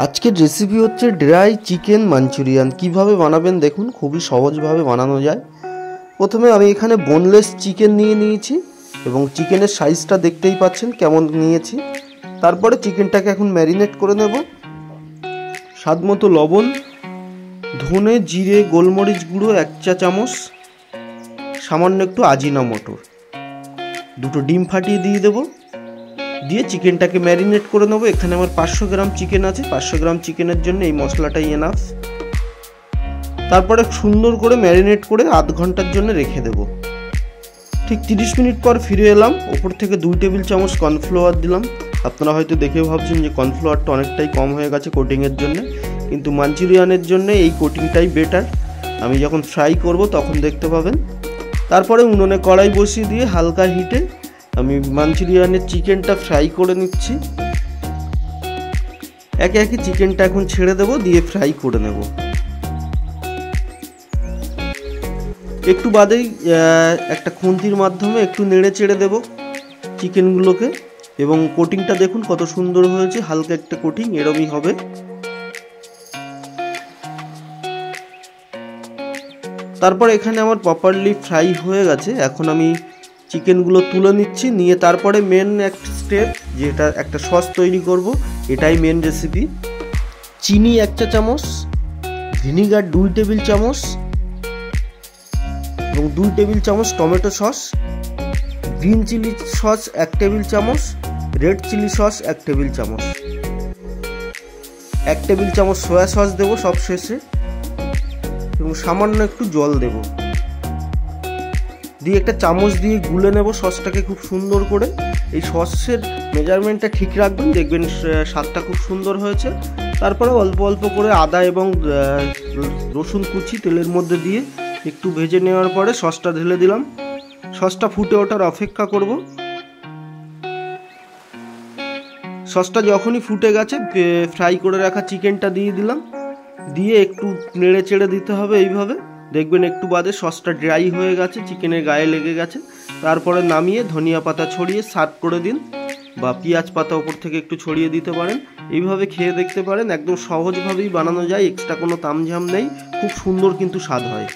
আজকের রেসিপি হচ্ছে dry chicken Manchurian. কিভাবে বানাবেন দেখুন, খুবই সহজভাবে বানানো যায়। প্রথমে আমি এখানে বোনলেস চিকেন নিয়েছি এবং চিকেনের সাইজটা দেখতেই পাচ্ছেন কেমন নিয়েছি। তারপরে চিকেনটাকে এখন ম্যারিনেট করে নেব। স্বাদমতো লবণ, ধনে জিরে গোলমরিচ গুঁড়ো 1 চা চামচ, সামান্য একটু আজিনামোটো, দুটো ডিম ফাটিয়ে দিয়ে দেবো। দিয়ে চিকেনটাকে ম্যারিনেট করে নেবো। এখানে আমার 500 গ্রাম চিকেন আছে। 500 গ্রাম চিকেনের জন্য এই মশলাটাই এনাফ। তারপরে সুন্দর করে ম্যারিনেট করে আধ ঘন্টার জন্য রেখে দেবো। ঠিক 30 মিনিট পর ফিরে এলাম। ওপর থেকে 2 টেবিল চামচ কর্নফ্লাওয়ার দিলাম। আপনারা হয়তো দেখে ভাবছেন যে কর্নফ্লাওয়ারটা অনেকটাই কম হয়ে গেছে কোটিংয়ের জন্য, কিন্তু মাঞ্চুরিয়ানের জন্য এই কোটিংটাই বেটার। আমি যখন ফ্রাই করব তখন দেখতে পাবেন। তারপরে উনুনে কড়াই বসিয়ে দিয়ে হালকা হিটে আমি মাঞ্চুরিয়ানের চিকেনটা ফ্রাই করে নিচ্ছি। একে একে চিকেনটা এখন ছেড়ে দেব, দিয়ে ফ্রাই করে নেব। একটু বাদেই একটা খুন্তির মাধ্যমে একটু নেড়ে চেড়ে দেব চিকেনগুলোকে। এবং কোটিংটা দেখুন কত সুন্দর হয়েছে, হালকা একটা কোটিং এরমই হবে। তারপর এখানে আমার প্রপারলি ফ্রাই হয়ে গেছে। এখন আমি চিকেনগুলো তুলে নিচ্ছি, নিয়ে তারপরে মেন এক স্টেপ, যেটা একটা সস তৈরি করব, এটাই মেন রেসিপি। চিনি 1 চা চামচ, ভিনিগার 2 টেবিল চামচ এবং 2 টেবিল চামচ tomato sauce, green chilli sauce 1 table চামচ, রেড চিলি সস 1 টেবিল চামচ, 1 টেবিল চামচ সয়া সস দেবো সব শেষে, এবং সামান্য একটু জল দেব। দিয়ে একটা চামচ দিয়ে গুলে নেব সসটাকে খুব সুন্দর করে। এই সসের মেজারমেন্টটা ঠিক রাখবেন, দেখবেন স্বাদটা খুব সুন্দর হয়েছে। তারপরে অল্প অল্প করে আদা এবং রসুন কুচি তেলের মধ্যে দিয়ে একটু ভেজে নেওয়ার পরে সসটা ঢেলে দিলাম। সসটা ফুটে ওঠার অপেক্ষা করব। সসটা যখনই ফুটে গেছে ফ্রাই করে রাখা চিকেনটা দিয়ে দিলাম। দিয়ে একটু নেড়ে চেড়ে দিতে হবে এইভাবে। দেখবেন একটু বাদে সসটা ড্রাই হয়ে গেছে, চিকেনের গায়ে লেগে গেছে। তারপরে নামিয়ে ধনিয়া পাতা ছড়িয়ে সার্ভ করে দিন, বা পেঁয়াজ পাতা ওপর থেকে একটু ছড়িয়ে দিতে পারেন। এইভাবে খেয়ে দেখতে পারেন, একদম সহজভাবেই বানানো যায়, এক্সট্রা কোনো তামঝাম নেই, খুব সুন্দর কিন্তু স্বাদ হয়।